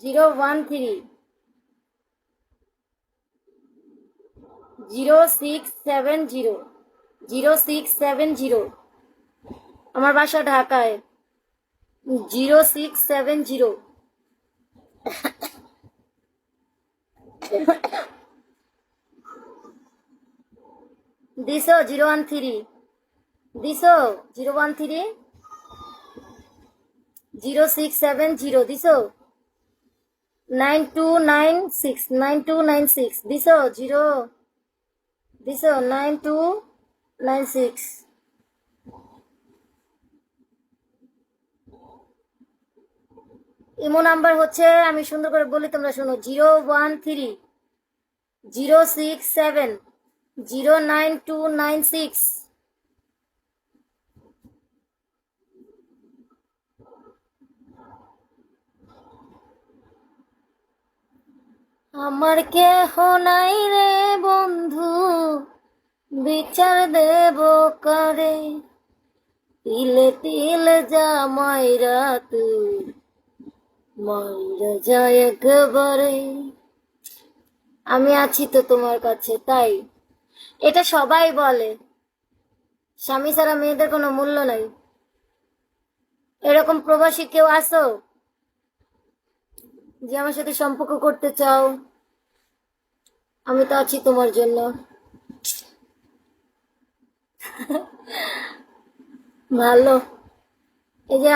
013 0670 0670 আমার বাসা ঢাকায় 0670 দিছো 013 দিছো 013 0670 দিছো 9296 9296 দিছো 9296 ইমো নাম্বার হচ্ছে, আমি সুন্দর করে বলি তোমরা শোনো, 013 067 09296। আমার কেহ নাই রে বন্ধু, বিচার দেব কারে, তিলে তিলে যা মাইরা তুই মাইরা যায় একেবারে। আমি আছি তো তোমার কাছে, তাই এটা সবাই বলে, স্বামী ছাড়া মেয়েদের কোনো মূল্য নাই। এরকম প্রবাসী কেউ আসো যে আমার সাথে সম্পর্ক করতে চাও? আমি তো আছি তোমার জন্য। ভালো, এই যে